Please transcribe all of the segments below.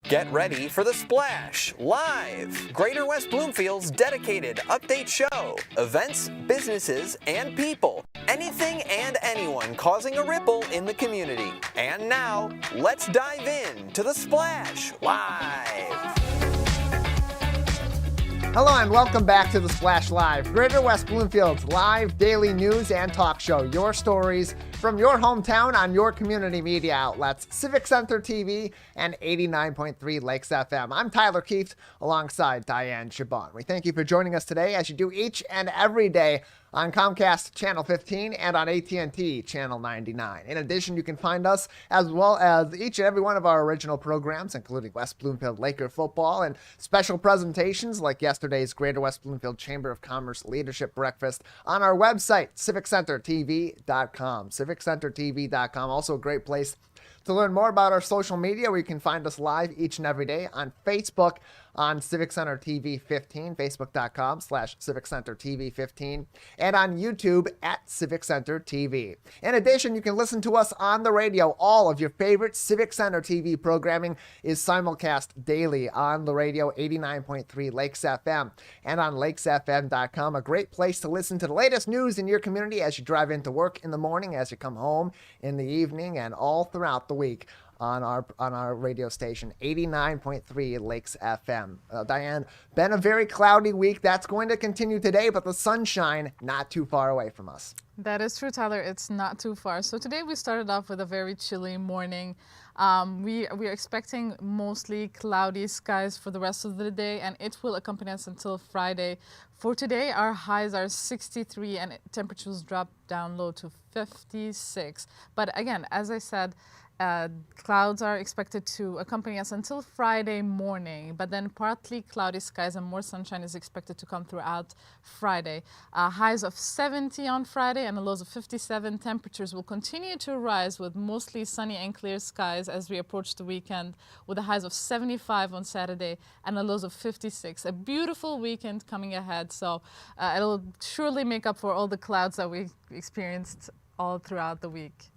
Get ready for The Splash Live, Greater West Bloomfield's dedicated update show. Events, businesses, and people. Anything and anyone causing a ripple in the community. And now, let's dive in to The Splash Live. Hello and welcome back to The Splash Live, Greater West Bloomfield's live daily news and talk show. Your stories from your hometown on your community media outlets, Civic Center TV and 89.3 Lakes FM. I'm Tyler Kieft alongside Dayan Chaaban. We thank you for joining us today as you do each and every day on Comcast Channel 15 and on AT&T Channel 99. In addition, you can find us as well as each and every one of our original programs, including West Bloomfield Laker football and special presentations like yesterday's Greater West Bloomfield Chamber of Commerce Leadership Breakfast on our website, civiccentertv.com. civiccentertv.com, also a great place to learn more about our social media, where you can find us live each and every day on Facebook on Civic Center TV 15, facebook.com/Civic Center TV 15, and on YouTube at Civic Center TV. In addition, you can listen to us on the radio. All of your favorite Civic Center TV programming is simulcast daily on the radio, 89.3 Lakes FM, and on lakesfm.com. A great place to listen to the latest news in your community as you drive into work in the morning, as you come home in the evening, and all throughout the week on our radio station, 89.3 Lakes FM. Diane, been a very cloudy week. That's going to continue today, but the sunshine not too far away from us. That is true, Tyler. It's not too far. So today we started off with a very chilly morning. We are expecting mostly cloudy skies for the rest of the day, and it will accompany us until Friday. For today, our highs are 63 and temperatures drop down low to 56. But again, as I said, clouds are expected to accompany us until Friday morning, but then partly cloudy skies and more sunshine is expected to come throughout Friday. Highs of 70 on Friday and lows of 57. Temperatures will continue to rise with mostly sunny and clear skies as we approach the weekend, with the highs of 75 on Saturday and the lows of 56. A beautiful weekend coming ahead, so it'll surely make up for all the clouds that we experienced all throughout the week.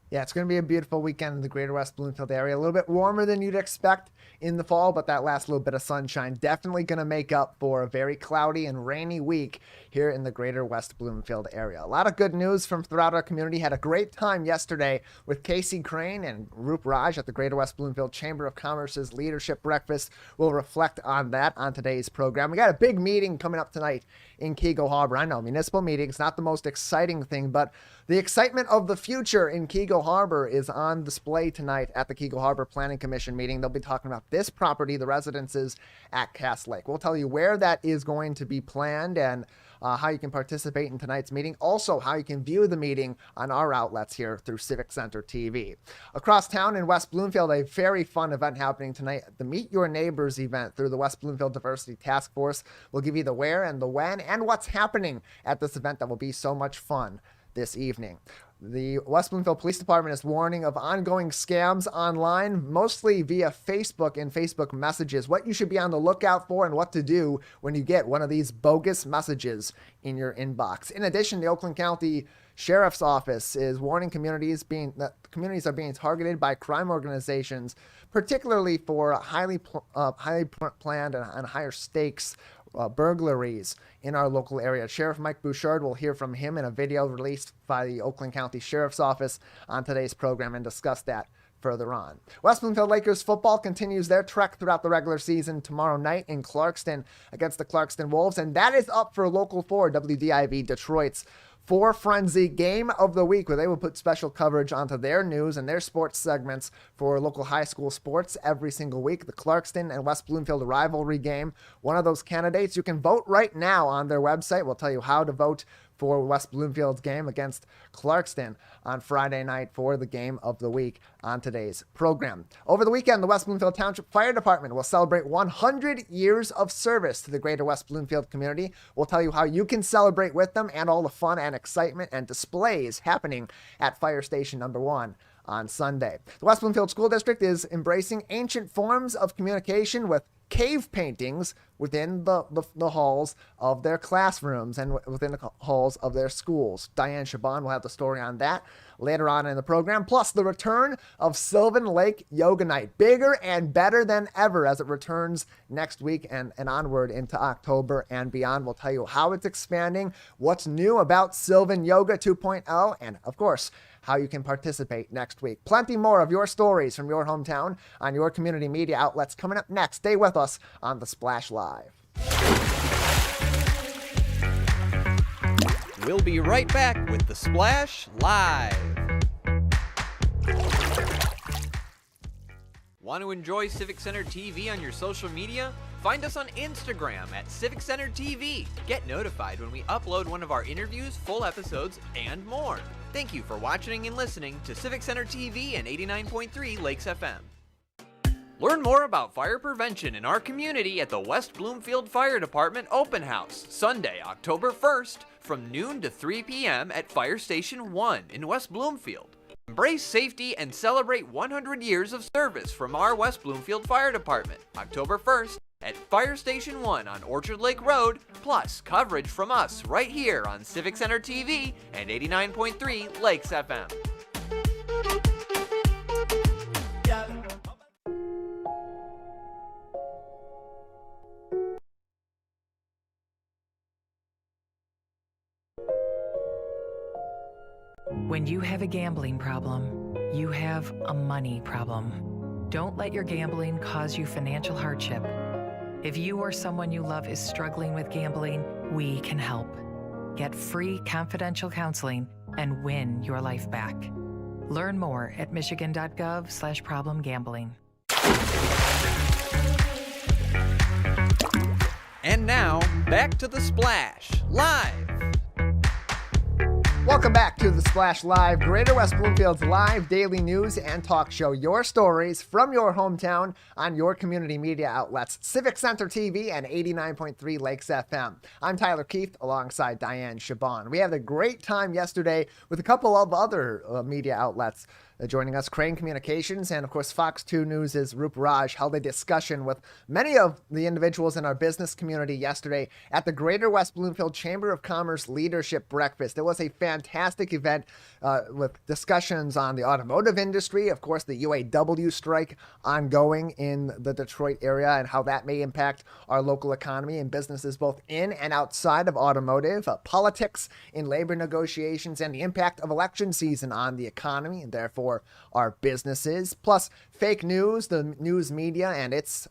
Yeah, it's going to be a beautiful weekend in the Greater West Bloomfield area. A little bit warmer than you'd expect in the fall, but that last little bit of sunshine definitely going to make up for a very cloudy and rainy week here in the Greater West Bloomfield area. A lot of good news from throughout our community. Had a great time yesterday with Crain and Roop Raj at the Greater West Bloomfield Chamber of Commerce's Leadership Breakfast. We'll reflect on that on today's program. We got a big meeting coming up tonight in Keego Harbor. I know, municipal meetings, not the most exciting thing, but the excitement of the future in Keego Harbor is on display tonight at the Keego Harbor Planning Commission meeting. They'll be talking about this property, the residences at Cass Lake. We'll tell you where that is going to be planned and how you can participate in tonight's meeting. Also, how you can view the meeting on our outlets here through Civic Center TV. Across town in West Bloomfield, a very fun event happening tonight, the Meet Your Neighbors event through the West Bloomfield Diversity Task Force. We'll give you the where and the when and what's happening at this event that will be so much fun this evening. The West Bloomfield Police Department is warning of ongoing scams online, mostly via Facebook and Facebook messages. What you should be on the lookout for and what to do when you get one of these bogus messages in your inbox. In addition, the Oakland County Sheriff's Office is warning communities are being targeted by crime organizations, particularly for highly planned and higher stakes burglaries in our local area. Sheriff Mike Bouchard, will hear from him in a video released by the Oakland County Sheriff's Office on today's program and discuss that further on. West Bloomfield Lakers football continues their trek throughout the regular season tomorrow night in Clarkston against the Clarkston Wolves, and that is up for Local 4 WDIV Detroit's For Frenzy Game of the Week, where they will put special coverage onto their news and their sports segments for local high school sports every single week. The Clarkston and West Bloomfield rivalry game, one of those candidates. You can vote right now on their website. We'll tell you how to vote for West Bloomfield's game against Clarkston on Friday night for the game of the week on today's program. Over the weekend, the West Bloomfield Township Fire Department will celebrate 100 years of service to the Greater West Bloomfield community. We'll tell you how you can celebrate with them and all the fun and excitement and displays happening at Fire Station Number 1 on Sunday. The West Bloomfield School District is embracing ancient forms of communication with cave paintings within the halls of their classrooms and within the halls of their schools. Dayan Chaaban will have the story on that later on in the program. Plus, the return of Sylvan Lake Yoga Night, bigger and better than ever as it returns next week and onward into October and beyond. We'll tell you how it's expanding, what's new about Sylvan Yoga 2.0, and of course, how you can participate next week. Plenty more of your stories from your hometown on your community media outlets coming up next. Stay with us on The Splash Live. We'll be right back with The Splash Live. Want to enjoy Civic Center TV on your social media? Find us on Instagram at Civic Center TV. Get notified when we upload one of our interviews, full episodes, and more. Thank you for watching and listening to Civic Center TV and 89.3 Lakes FM. Learn more about fire prevention in our community at the West Bloomfield Fire Department Open House, Sunday, October 1st, from noon to 3 p.m. at Fire Station 1 in West Bloomfield. Embrace safety and celebrate 100 years of service from our West Bloomfield Fire Department, October 1st at Fire Station 1 on Orchard Lake Road, plus coverage from us right here on Civic Center TV and 89.3 Lakes FM. When you have a gambling problem, you have a money problem. Don't let your gambling cause you financial hardship. If you or someone you love is struggling with gambling, we can help. Get free confidential counseling and win your life back. Learn more at michigan.gov/problemgambling. And now, back to The Splash Live. Welcome back to The Splash Live, Greater West Bloomfield's live daily news and talk show. Your stories from your hometown on your community media outlets, Civic Center TV and 89.3 Lakes FM. I'm Tyler Kieft alongside Dayan Chaaban. We had a great time yesterday with a couple of other media outlets joining us. Crain Communications and, of course, Fox 2 News' Roop Raj held a discussion with many of the individuals in our business community yesterday at the Greater West Bloomfield Chamber of Commerce Leadership Breakfast. It was a fantastic event with discussions on the automotive industry, of course, the UAW strike ongoing in the Detroit area and how that may impact our local economy and businesses both in and outside of automotive, politics in labor negotiations, and the impact of election season on the economy and therefore our businesses, plus fake news, the news media and its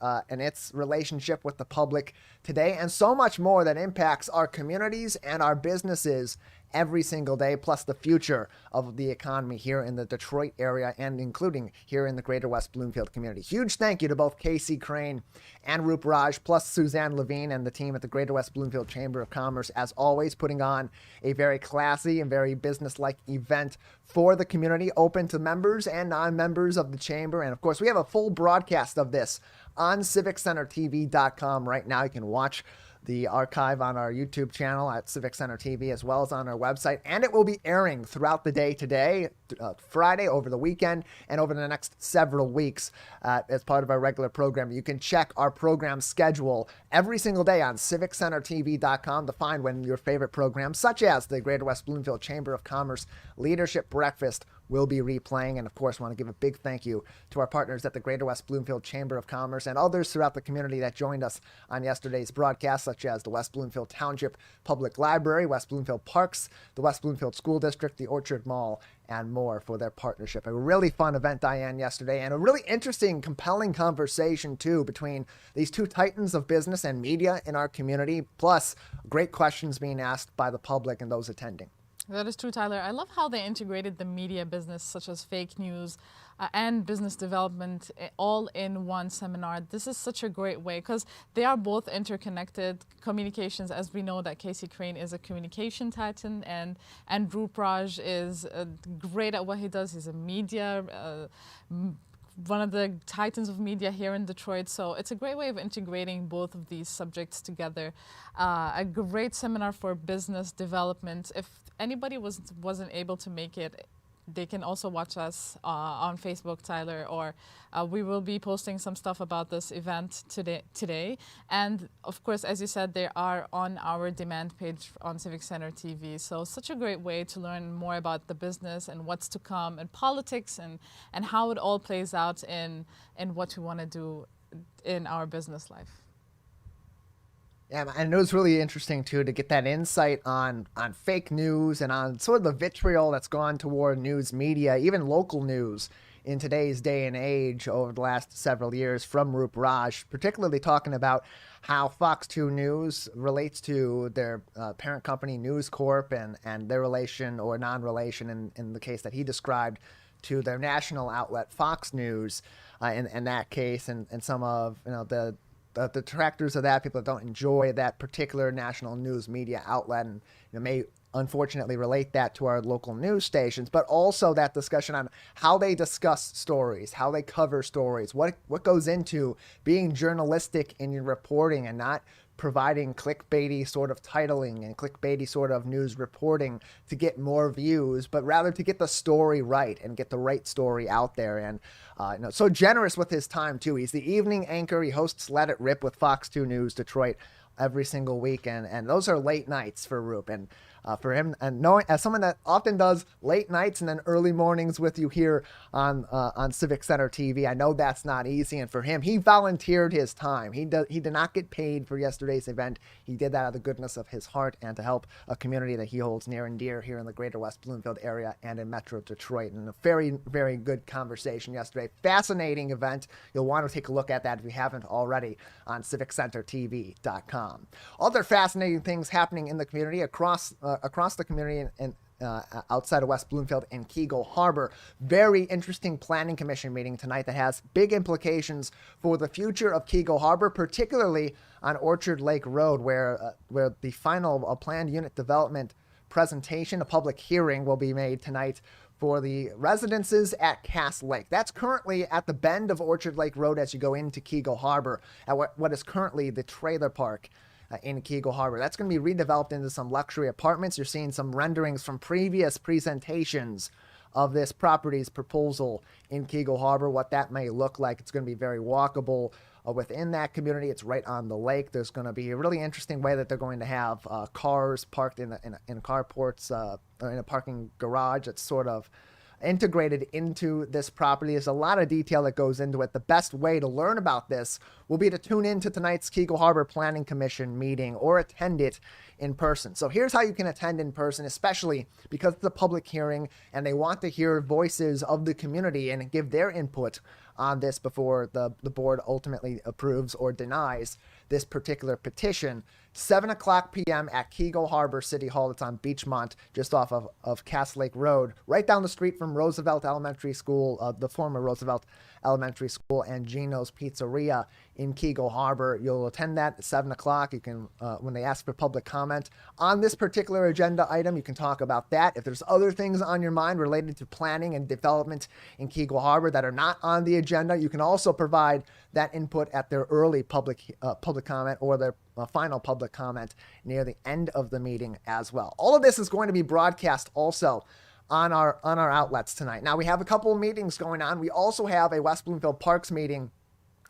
relationship with the public today, and so much more that impacts our communities and our businesses every single day, plus the future of the economy here in the Detroit area and including here in the Greater West Bloomfield community. Huge thank you to both Casey Crain and Roop Raj, plus Suzanne Levine and the team at the Greater West Bloomfield Chamber of Commerce, as always, putting on a very classy and very business-like event for the community, open to members and non-members of the chamber. And of course, we have a full broadcast of this on civiccentertv.com right now. You can watch the archive on our YouTube channel at Civic Center TV, as well as on our website. And it will be airing throughout the day today, Friday, over the weekend, and over the next several weeks as part of our regular program. You can check our program schedule every single day on civiccentertv.com to find when your favorite programs, such as the Greater West Bloomfield Chamber of Commerce Leadership Breakfast, will be replaying. And of course, want to give a big thank you to our partners at the Greater West Bloomfield Chamber of Commerce and others throughout the community that joined us on yesterday's broadcast, such as the West Bloomfield Township Public Library, West Bloomfield Parks, the West Bloomfield School District, the Orchard Mall, and more for their partnership. A really fun event, Dayan, yesterday, and a really interesting, compelling conversation, too, between these two titans of business and media in our community, plus great questions being asked by the public and those attending. That is true, Tyler. I love how they integrated the media business, such as fake news and business development, all in one seminar. This is such a great way because they are both interconnected. Communications, as we know that Casey Crain is a communication titan, and Roop Raj is great at what he does. He's a media one of the titans of media here in Detroit. So it's a great way of integrating both of these subjects together. A great seminar for business development. If anybody wasn't able to make it, they can also watch us on Facebook, Tyler, or we will be posting some stuff about this event today. And of course, as you said, they are on our demand page on Civic Center TV. So such a great way to learn more about the business and what's to come and politics and how it all plays out in what we want to do in our business life. Yeah, and it was really interesting too to get that insight on fake news and on sort of the vitriol that's gone toward news media, even local news in today's day and age over the last several years from Roop Raj, particularly talking about how Fox 2 News relates to their parent company News Corp and their relation or non-relation in the case that he described to their national outlet Fox News in that case, and some of the detractors of that, people that don't enjoy that particular national news media outlet, and may unfortunately relate that to our local news stations, but also that discussion on how they discuss stories, how they cover stories, what goes into being journalistic in your reporting and not providing clickbaity sort of titling and clickbaity sort of news reporting to get more views, but rather to get the story right and get the right story out there. And so generous with his time too. He's the evening anchor. He hosts Let It Rip with Fox 2 News Detroit every single week, and those are late nights for Roop. And for him, and knowing as someone that often does late nights and then early mornings with you here on Civic Center TV, I know that's not easy. And for him, he volunteered his time. He did not get paid for yesterday's event. He did that out of the goodness of his heart and to help a community that he holds near and dear here in the greater West Bloomfield area and in Metro Detroit. And a very, very good conversation yesterday. Fascinating event. You'll want to take a look at that if you haven't already on civiccentertv.com. Other fascinating things happening in the community across the community and outside of West Bloomfield and Keego Harbor. Very interesting planning commission meeting tonight that has big implications for the future of Keego Harbor, particularly on Orchard Lake Road, where the final planned unit development presentation, a public hearing, will be made tonight for the residences at Cass Lake. That's currently at the bend of Orchard Lake Road as you go into Keego Harbor, at what is currently the trailer park in Keego Harbor. That's going to be redeveloped into some luxury apartments. You're seeing some renderings from previous presentations of this property's proposal in Keego Harbor, what that may look like. It's going to be very walkable within that community. It's right on the lake. There's going to be a really interesting way that they're going to have cars parked in carports or in a parking garage. It's sort of integrated into this property. There's a lot of detail that goes into it. The best way to learn about this will be to tune in to tonight's Keego Harbor Planning Commission meeting or attend it in person. So here's how you can attend in person, especially because it's a public hearing and they want to hear voices of the community and give their input on this before the board ultimately approves or denies this particular petition. 7 o'clock p.m. at Keego Harbor City Hall. It's on Beachmont, just off of Cass Lake Road, right down the street from Roosevelt Elementary School, the former Roosevelt Elementary School, and Gino's Pizzeria in Keego Harbor. You'll attend that at 7 o'clock. You can, when they ask for public comment on this particular agenda item, you can talk about that. If there's other things on your mind related to planning and development in Keego Harbor that are not on the agenda, you can also provide that input at their early public comment or their final public comment near the end of the meeting as well. All of this is going to be broadcast also on our outlets tonight. Now, we have a couple of meetings going on. We also have a West Bloomfield Parks meeting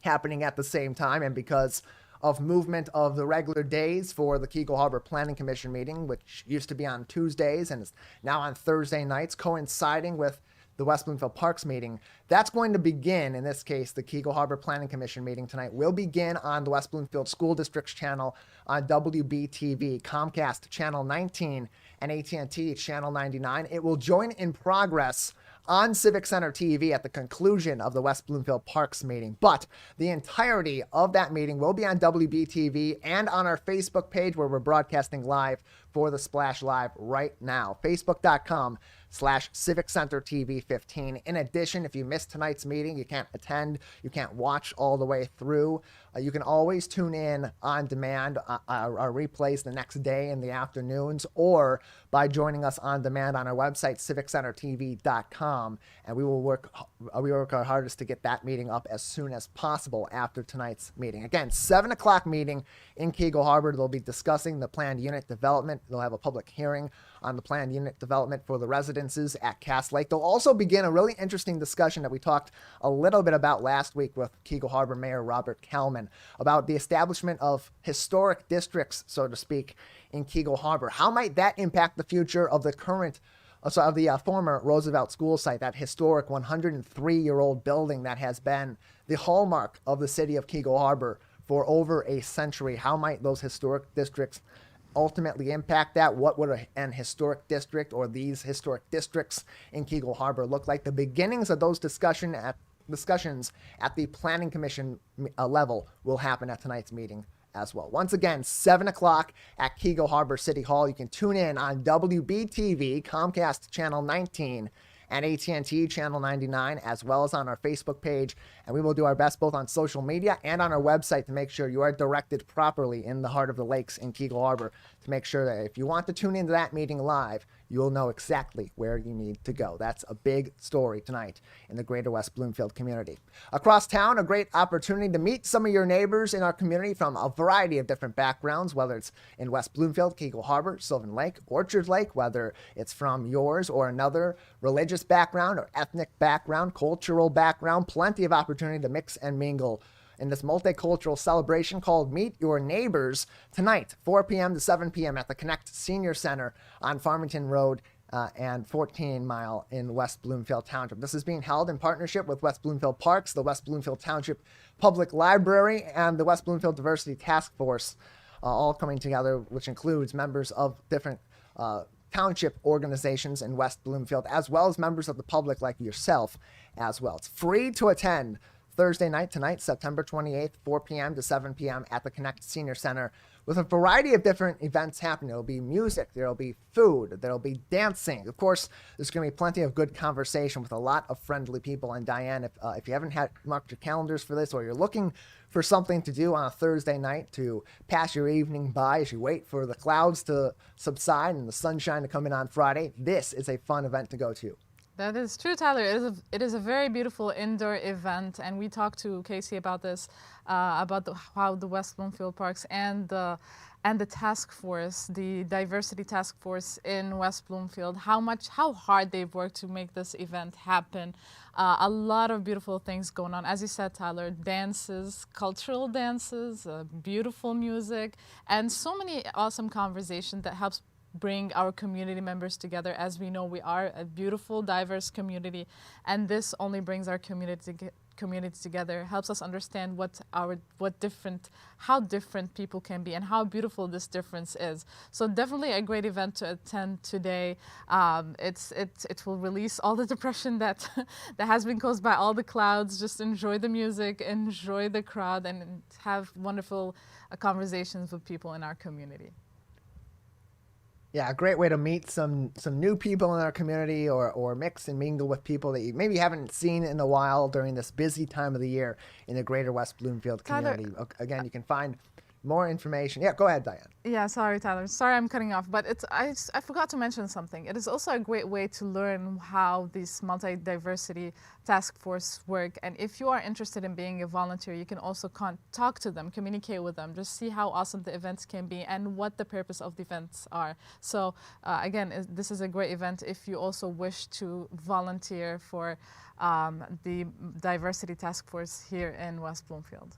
happening at the same time, and because of movement of the regular days for the Keego Harbor Planning Commission meeting, which used to be on Tuesdays and is now on Thursday nights, coinciding with the West Bloomfield Parks meeting, that's going to begin, in this case, the Keego Harbor Planning Commission meeting tonight will begin on the West Bloomfield School District's channel on WBTV, Comcast Channel 19, and AT&T Channel 99. It will join in progress on Civic Center TV at the conclusion of the West Bloomfield Parks meeting. But the entirety of that meeting will be on WBTV and on our Facebook page where we're broadcasting live for the Splash Live right now. Facebook.com/Civic Center TV 15. In addition, if you missed tonight's meeting, you can't attend, you can't watch all the way through, you can always tune in on demand, our replays the next day in the afternoons, or by joining us on demand on our website, civiccentertv.com. And we work our hardest to get that meeting up as soon as possible after tonight's meeting. Again, 7 o'clock meeting in Keego Harbor. They'll be discussing the planned unit development. They'll have a public hearing on the planned unit development for the residences at Cass Lake. They'll also begin a really interesting discussion that we talked a little bit about last week with Keego Harbor Mayor Robert Kalman about the establishment of historic districts, so to speak, in Keego Harbor. How might that impact the future of the former Roosevelt School site, that historic 103-year-old building that has been the hallmark of the city of Keego Harbor for over a century? How might those historic districts ultimately impact that? What would an historic district or these historic districts in Keego Harbor look like? The beginnings of those discussions at the Planning Commission level will happen at tonight's meeting as well. Once again, 7 o'clock at Keego Harbor City Hall. You can tune in on WBTV, Comcast Channel 19, and AT&T Channel 99, as well as on our Facebook page. And we will do our best both on social media and on our website to make sure you are directed properly in the heart of the lakes in Keego Harbor, to make sure that if you want to tune into that meeting live, you'll know exactly where you need to go. That's a big story tonight in the greater West Bloomfield community. Across town, a great opportunity to meet some of your neighbors in our community from a variety of different backgrounds, whether it's in West Bloomfield, Keego Harbor, Sylvan Lake, Orchard Lake, whether it's from yours or another religious background or ethnic background, cultural background. Plenty of opportunity to mix and mingle in this multicultural celebration called Meet Your Neighbors tonight, 4 p.m. to 7 p.m. at the Connect Senior Center on Farmington Road and 14 Mile in West Bloomfield Township. This is being held in partnership with West Bloomfield Parks, the West Bloomfield Township Public Library, and the West Bloomfield Diversity Task Force, all coming together, which includes members of different township organizations in West Bloomfield, as well as members of the public like yourself as well. It's free to attend Thursday night, tonight, September 28th, 4 p.m. to 7 p.m. at the Connect Senior Center, with a variety of different events happening. There'll be music, there'll be food, there'll be dancing. Of course, there's going to be plenty of good conversation with a lot of friendly people. And Dayan, if you haven't marked your calendars for this, or you're looking for something to do on a Thursday night to pass your evening by as you wait for the clouds to subside and the sunshine to come in on Friday, this is a fun event to go to. That is true, Tyler. It is a very beautiful indoor event, and we talked to Casey about this, about how the West Bloomfield Parks and the task force, the diversity task force in West Bloomfield, how hard they've worked to make this event happen. A lot of beautiful things going on. As you said, Tyler, dances, cultural dances, beautiful music, and so many awesome conversations that helps bring our community members together. As we know, we are a beautiful, diverse community, and this only brings our community together, helps us understand how different people can be and how beautiful this difference is. So definitely a great event to attend today. It will release all the depression that has been caused by all the clouds. Just enjoy the music, enjoy the crowd, and have wonderful conversations with people in our community. Yeah, a great way to meet some new people in our community, or mix and mingle with people that you maybe haven't seen in a while during this busy time of the year in the greater West Bloomfield community. Tyler, again, you can find more information. Yeah, go ahead, Dayan. Yeah, sorry, Tyler. Sorry I'm cutting off, but I forgot to mention something. It is also a great way to learn how these multi-diversity task force work. And if you are interested in being a volunteer, you can also talk to them, communicate with them, just see how awesome the events can be and what the purpose of the events are. So again, this is a great event if you also wish to volunteer for the diversity task force here in West Bloomfield.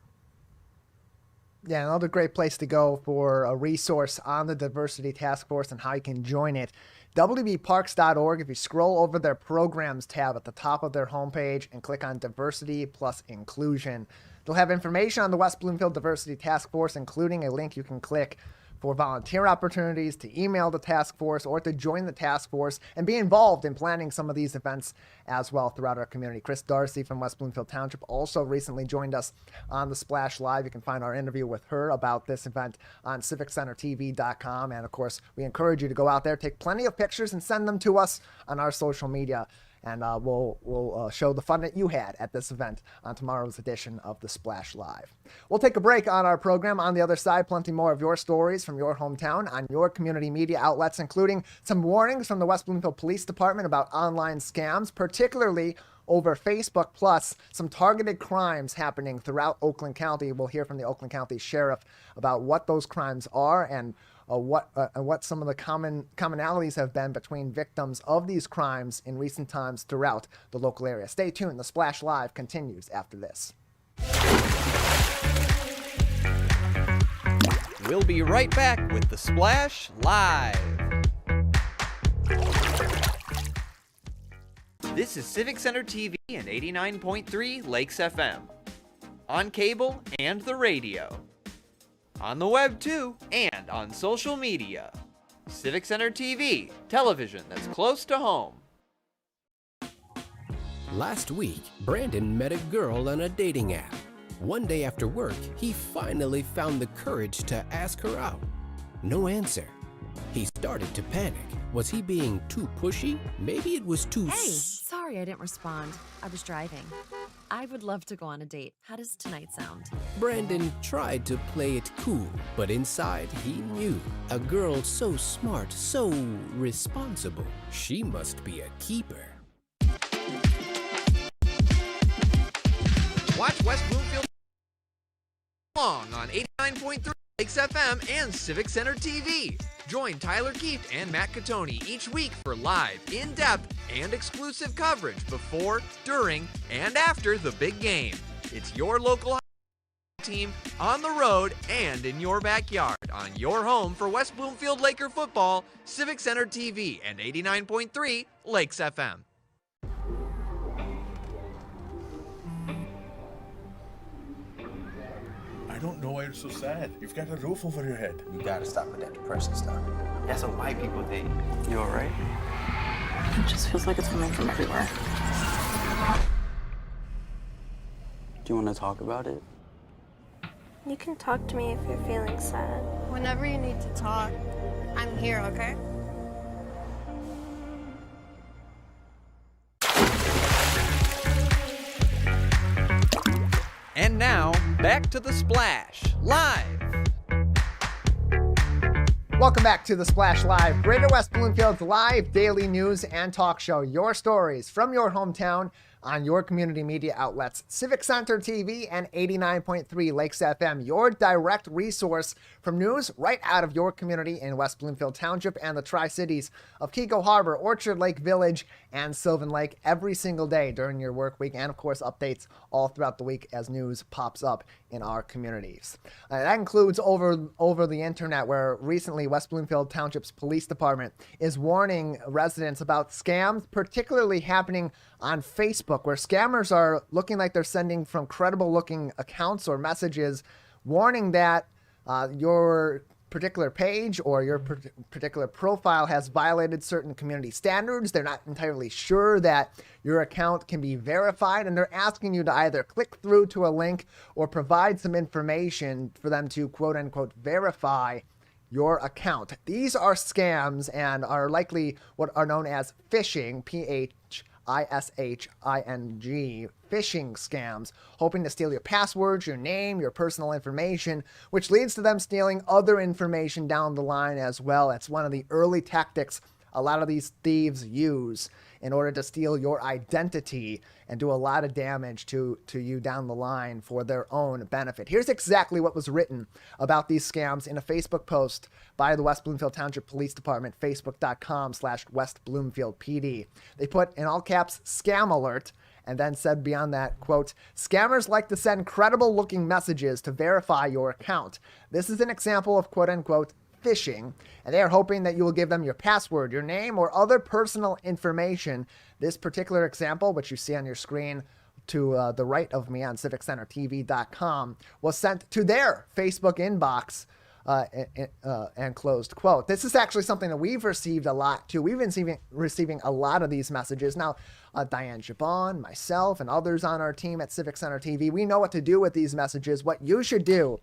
Yeah, another great place to go for a resource on the Diversity Task Force and how you can join it. WBParks.org, if you scroll over their programs tab at the top of their homepage and click on Diversity plus Inclusion, they'll have information on the West Bloomfield Diversity Task Force, including a link you can click for volunteer opportunities, to email the task force, or to join the task force and be involved in planning some of these events as well throughout our community. Chris Darcy from West Bloomfield Township also recently joined us on the Splash Live. You can find our interview with her about this event on civiccentertv.com. And of course, we encourage you to go out there, take plenty of pictures, and send them to us on our social media and we'll show the fun that you had at this event on tomorrow's edition of The Splash Live. We'll take a break on our program. On the other side, plenty more of your stories from your hometown on your community media outlets, including some warnings from the West Bloomfield Police Department about online scams, particularly over Facebook, plus some targeted crimes happening throughout Oakland County. We'll hear from the Oakland County Sheriff about what those crimes are and what some of the commonalities have been between victims of these crimes in recent times throughout the local area. Stay tuned. The Splash Live continues after this. We'll be right back with The Splash Live. This is Civic Center TV and 89.3 Lakes FM. On cable and the radio. On the web too, and on social media. Civic Center TV, television that's close to home. Last week, Brandon met a girl on a dating app. One day after work, he finally found the courage to ask her out. No answer. He started to panic. Was he being too pushy? Maybe it was too... Hey, sorry I didn't respond. I was driving. I would love to go on a date. How does tonight sound? Brandon tried to play it cool, but inside he knew. A girl so smart, so responsible. She must be a keeper. Watch West Bloomfield long on 89.3 Lakes FM and Civic Center TV. Join Tyler Kieft and Matt Catoni each week for live, in-depth, and exclusive coverage before, during, and after the big game. It's your local team on the road and in your backyard on your home for West Bloomfield Laker football, Civic Center TV and 89.3 Lakes FM. I don't know why you're so sad. You've got a roof over your head. You gotta stop with that depressing stuff. That's what white people think. You alright? It just feels like it's coming from everywhere. Do you wanna talk about it? You can talk to me if you're feeling sad. Whenever you need to talk, I'm here, okay? And now, back to The Splash Live. Welcome back to The Splash Live, Greater West Bloomfield's live daily news and talk show. Your stories from your hometown on your community media outlets, Civic Center TV and 89.3 Lakes FM, your direct resource from news right out of your community in West Bloomfield Township and the Tri-Cities of Keego Harbor, Orchard Lake Village, and Sylvan Lake every single day during your work week, and of course updates all throughout the week as news pops up in our communities. That includes over the internet, where recently West Bloomfield Township's Police Department is warning residents about scams, particularly happening on Facebook, where scammers are looking like they're sending from credible-looking accounts or messages warning that your particular page or your particular profile has violated certain community standards. They're not entirely sure that your account can be verified, and they're asking you to either click through to a link or provide some information for them to quote-unquote verify your account. These are scams and are likely what are known as phishing, phishing, phishing scams, hoping to steal your passwords, your name, your personal information, which leads to them stealing other information down the line as well. It's one of the early tactics a lot of these thieves use in order to steal your identity and do a lot of damage to you down the line for their own benefit. Here's exactly what was written about these scams in a Facebook post by the West Bloomfield Township Police Department, facebook.com/West Bloomfield PD. They put in all caps, "scam alert," and then said beyond that, quote, "Scammers like to send credible looking messages to verify your account. This is an example of quote unquote phishing, and they are hoping that you will give them your password, your name, or other personal information." This particular example, which you see on your screen to the right of me on civiccentertv.com, was sent to their Facebook inbox and closed quote. This is actually something that we've received a lot too. We've been receiving a lot of these messages. Now, Dayan Chaaban, myself, and others on our team at Civic Center TV, we know what to do with these messages. What you should do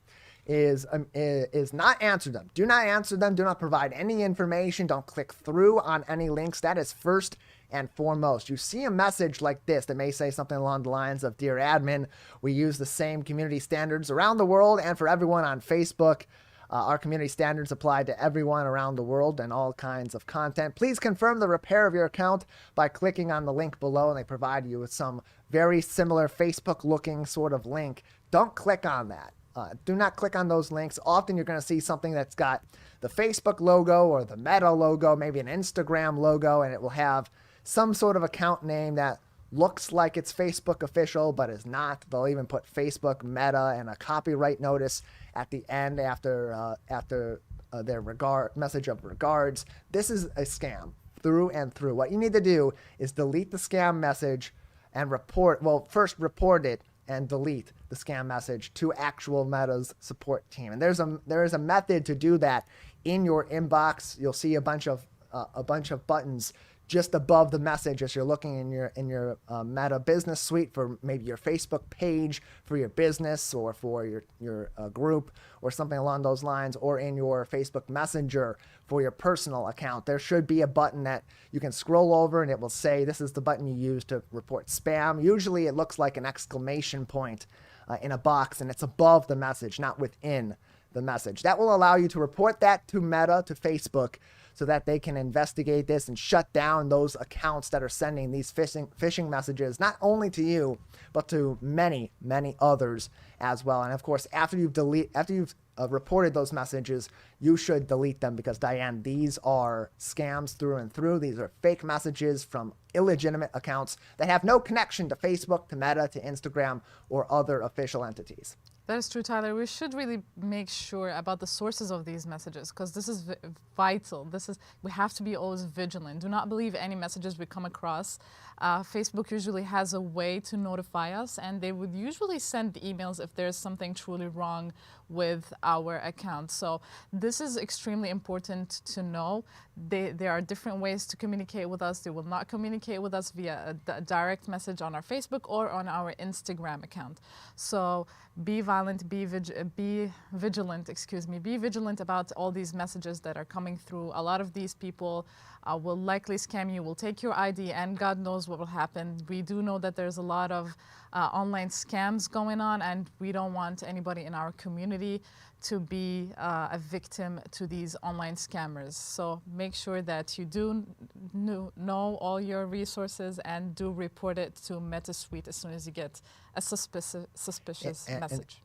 is not answer them. Do not answer them. Do not provide any information. Don't click through on any links. That is first and foremost. You see a message like this that may say something along the lines of, "Dear admin, we use the same community standards around the world and for everyone on Facebook. Our community standards apply to everyone around the world and all kinds of content. Please confirm the repair of your account by clicking on the link below," and they provide you with some very similar Facebook-looking sort of link. Don't click on that. Do not click on those links. Often you're going to see something that's got the Facebook logo or the Meta logo, maybe an Instagram logo, and it will have some sort of account name that looks like it's Facebook official, but is not. They'll even put Facebook, Meta, and a copyright notice at the end after their message of regards. This is a scam through and through. What you need to do is delete the scam message and first report it and delete the scam message to actual Meta's support team. And there is a method to do that in your inbox. You'll see a bunch of buttons just above the message as you're looking in your Meta Business Suite for maybe your Facebook page for your business or for your group or something along those lines, or in your Facebook Messenger for your personal account. There should be a button that you can scroll over and it will say this is the button you use to report spam. Usually it looks like an exclamation point in a box, and it's above the message, not within the message. That will allow you to report that to Meta, to Facebook, so that they can investigate this and shut down those accounts that are sending these phishing messages, not only to you, but to many, many others as well. And of course, after you've reported those messages, you should delete them because, Diane, these are scams through and through. These are fake messages from illegitimate accounts that have no connection to Facebook, to Meta, to Instagram, or other official entities. That is true, Tyler. We should really make sure about the sources of these messages, because this is vital. We have to be always vigilant. Do not believe any messages we come across. Facebook usually has a way to notify us, and they would usually send emails if there's something truly wrong with our account. So this is extremely important to know. There are different ways to communicate with us. They will not communicate with us via a direct message on our Facebook or on our Instagram account. So be vigilant, be vigilant about all these messages that are coming through. A lot of these people will likely scam you, will take your ID, and God knows what will happen. We do know that there's a lot of online scams going on, and we don't want anybody in our community to be a victim to these online scammers. So make sure that you do know all your resources and do report it to MetaSuite as soon as you get a suspicious message.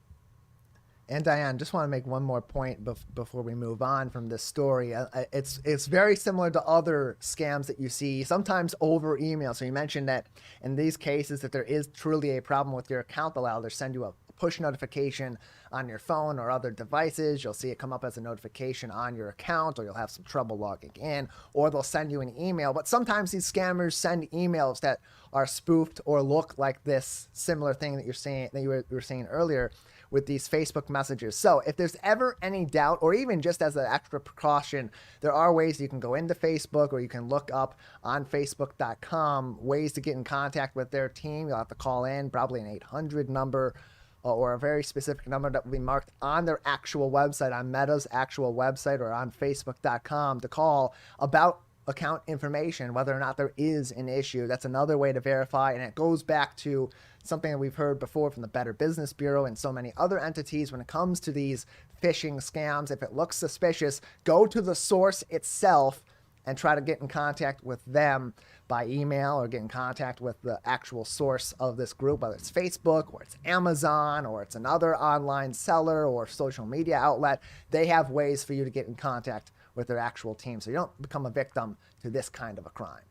And Diane, just want to make one more point before we move on from this story. It's very similar to other scams that you see, sometimes over email. So you mentioned that in these cases, if there is truly a problem with your account, they'll either send you a push notification on your phone or other devices. You'll see it come up as a notification on your account, or you'll have some trouble logging in, or they'll send you an email. But sometimes these scammers send emails that are spoofed or look like this similar thing that you were saying earlier with these Facebook messages. So if there's ever any doubt, or even just as an extra precaution, there are ways you can go into Facebook, or you can look up on Facebook.com ways to get in contact with their team. You'll have to call in, probably an 800 number, or a very specific number that will be marked on their actual website, on Meta's actual website, or on Facebook.com to call about account information, whether or not there is an issue. That's another way to verify, and it goes back to something that we've heard before from the Better Business Bureau and so many other entities when it comes to these phishing scams. If it looks suspicious, go to the source itself and try to get in contact with them by email, or get in contact with the actual source of this group, whether it's Facebook or it's Amazon or it's another online seller or social media outlet. They have ways for you to get in contact with their actual team, so you don't become a victim to this kind of a crime.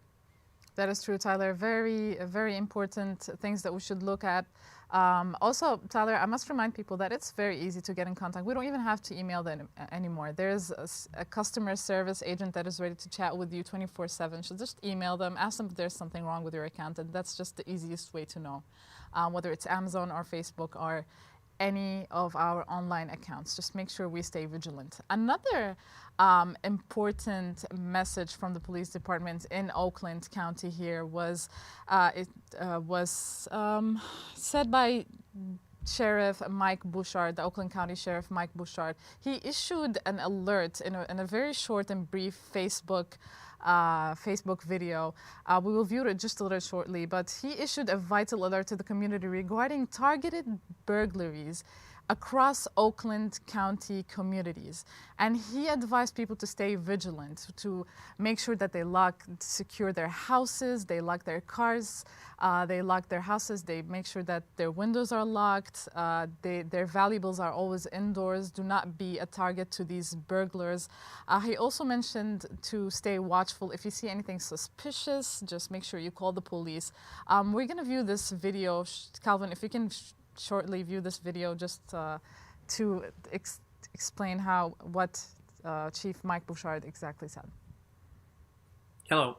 That is true, Tyler. Very, very important things that we should look at. Also, Tyler, I must remind people that it's very easy to get in contact. We don't even have to email them anymore. There's a customer service agent that is ready to chat with you 24/7. So just email them, ask them if there's something wrong with your account, and that's just the easiest way to know, whether it's Amazon or Facebook or any of our online accounts. Just make sure we stay vigilant. Another important message from the police department in Oakland County here was said by Sheriff Mike Bouchard, the Oakland County Sheriff Mike Bouchard. He issued an alert in a very short and brief Facebook Facebook video. We will view it just a little shortly, but he issued a vital alert to the community regarding targeted burglaries across Oakland County communities. And he advised people to stay vigilant, to make sure that they secure their houses, they lock their cars, they lock their houses, they make sure that their windows are locked, their valuables are always indoors, do not be a target to these burglars. He also mentioned to stay watchful. If you see anything suspicious, just make sure you call the police. We're gonna view this video. Calvin, if you can shortly view this video just to explain what Chief Mike Bouchard exactly said. Hello,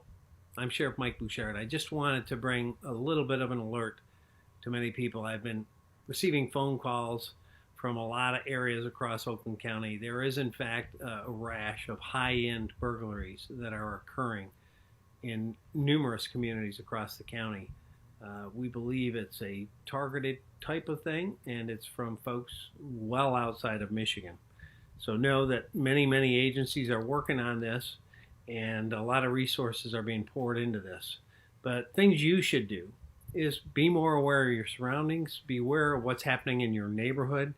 I'm Sheriff Mike Bouchard. I just wanted to bring a little bit of an alert to many people. I've been receiving phone calls from a lot of areas across Oakland County. There is in fact a rash of high-end burglaries that are occurring in numerous communities across the county. We believe it's a targeted type of thing, and it's from folks well outside of Michigan. So know that many agencies are working on this, and a lot of resources are being poured into this. But things you should do is be more aware of your surroundings, be aware of what's happening in your neighborhood.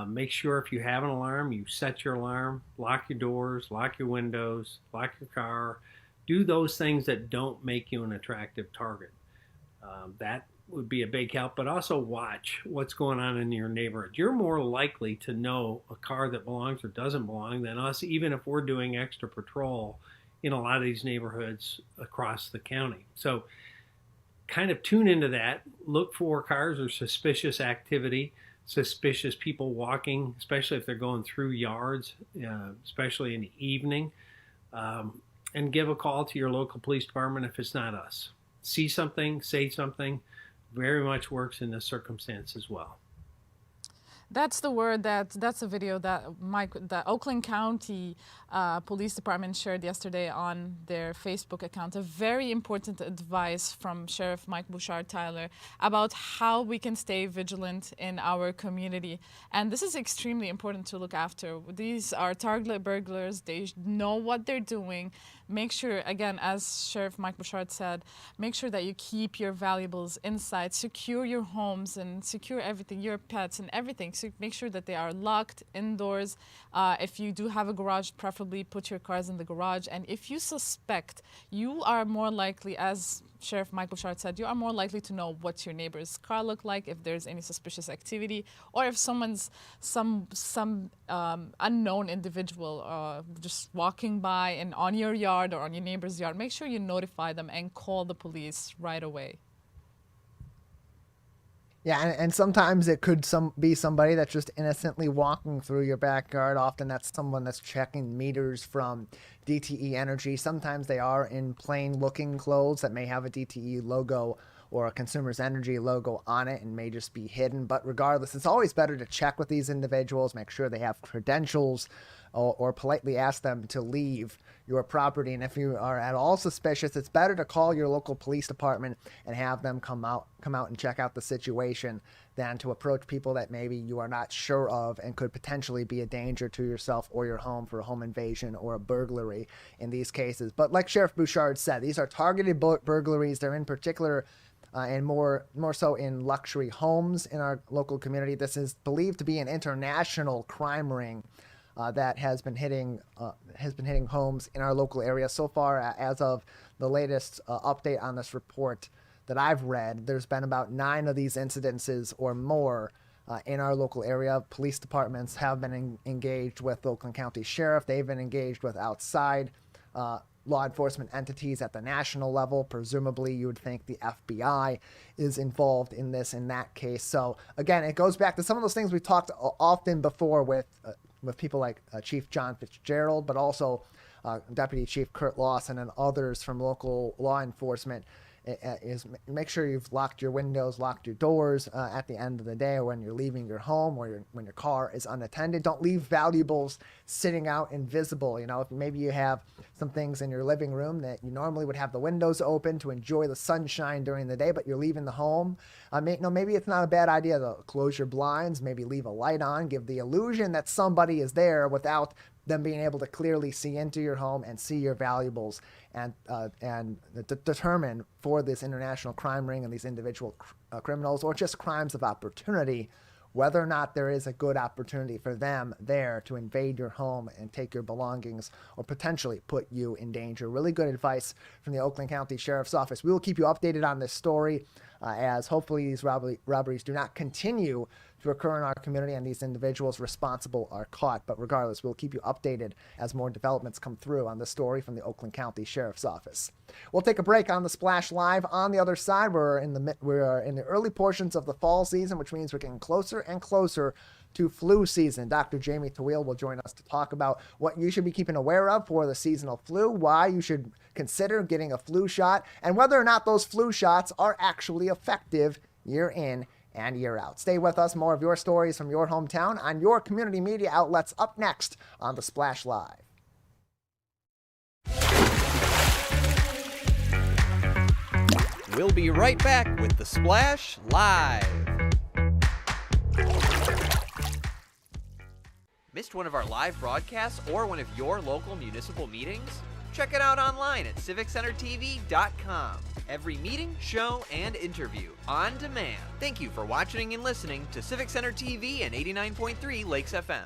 Make sure if you have an alarm, you set your alarm, lock your doors, lock your windows, lock your car. Do those things that don't make you an attractive target. That would be a big help, but also watch what's going on in your neighborhood. You're more likely to know a car that belongs or doesn't belong than us, even if we're doing extra patrol in a lot of these neighborhoods across the county. So kind of tune into that. Look for cars or suspicious activity, suspicious people walking, especially if they're going through yards, especially in the evening, and give a call to your local police department if it's not us. See something, say something, very much works in this circumstance as well. That's the word that's a video that the Oakland County Police Department shared yesterday on their Facebook account. A very important advice from Sheriff Mike Bouchard Tyler about how we can stay vigilant in our community. And this is extremely important to look after. These are target burglars. They know what they're doing. Make sure, again, as Sheriff Mike Bouchard said, make sure that you keep your valuables inside, secure your homes and secure everything, your pets and everything. So make sure that they are locked indoors. If you do have a garage, preferably put your cars in the garage. And if you suspect, you are more likely, as Sheriff Mike Bouchard said, you are more likely to know what your neighbor's car look like, if there's any suspicious activity, or if someone's some unknown individual just walking by and on your yard or on your neighbor's yard. Make sure you notify them and call the police right away. Yeah, and sometimes it could be somebody that's just innocently walking through your backyard. Often that's someone that's checking meters from DTE Energy. Sometimes they are in plain looking clothes that may have a DTE logo or a Consumer's Energy logo on it and may just be hidden. But regardless, it's always better to check with these individuals, make sure they have credentials, or politely ask them to leave your property. And if you are at all suspicious, it's better to call your local police department and have them come out and check out the situation than to approach people that maybe you are not sure of and could potentially be a danger to yourself or your home for a home invasion or a burglary in these cases. But like Sheriff Bouchard said, these are targeted burglaries. They're in particular and more so in luxury homes in our local community. This is believed to be an international crime ring that has been hitting homes in our local area so far. As of the latest update on this report that I've read, there's been about 9 of these incidences or more in our local area. Police departments have been engaged with Oakland County Sheriff. They've been engaged with outside law enforcement entities at the national level. Presumably, you would think the FBI is involved in this in that case. So again, it goes back to some of those things we've talked often before with people like Chief John Fitzgerald, but also Deputy Chief Kurt Lawson and others from local law enforcement. Is make sure you've locked your windows, locked your doors at the end of the day, or when you're leaving your home, or when your car is unattended. Don't leave valuables sitting out invisible. You know, if maybe you have some things in your living room that you normally would have the windows open to enjoy the sunshine during the day, but you're leaving the home. Maybe it's not a bad idea to close your blinds, maybe leave a light on, give the illusion that somebody is there without them being able to clearly see into your home and see your valuables and determine for this international crime ring and these individual criminals, or just crimes of opportunity, whether or not there is a good opportunity for them there to invade your home and take your belongings or potentially put you in danger. Really good advice from the Oakland County Sheriff's Office. We will keep you updated on this story as hopefully these robberies do not continue to occur in our community and these individuals responsible are caught. But regardless, we'll keep you updated as more developments come through on the story from the Oakland County Sheriff's Office. We'll take a break on the Splash Live. On the other side, we're in the early portions of the fall season, which means we're getting closer and closer to flu season. Dr. Jamie Tawil will join us to talk about what you should be keeping aware of for the seasonal flu, why you should consider getting a flu shot, and whether or not those flu shots are actually effective year in and year out. Stay with us. More of your stories from your hometown on your community media outlets up next on the Splash Live. We'll be right back with the Splash Live. Missed one of our live broadcasts or one of your local municipal meetings? Check it out online at civiccentertv.com. Every meeting, show, and interview on demand. Thank you for watching and listening to Civic Center TV and 89.3 Lakes FM.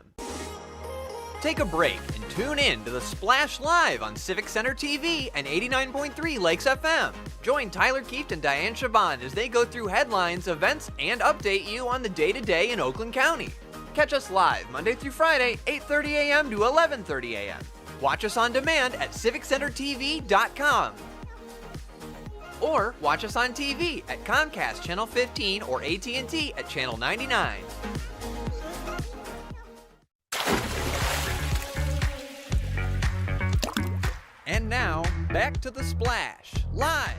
Take a break and tune in to the Splash Live on Civic Center TV and 89.3 Lakes FM. Join Tyler Kieft and Dayan Chaaban as they go through headlines, events, and update you on the day-to-day in Oakland County. Catch us live Monday through Friday, 8:30 a.m. to 11:30 a.m. Watch us on demand at civiccentertv.com. Or watch us on TV at Comcast Channel 15 or AT&T at Channel 99. And now, back to the Splash Live.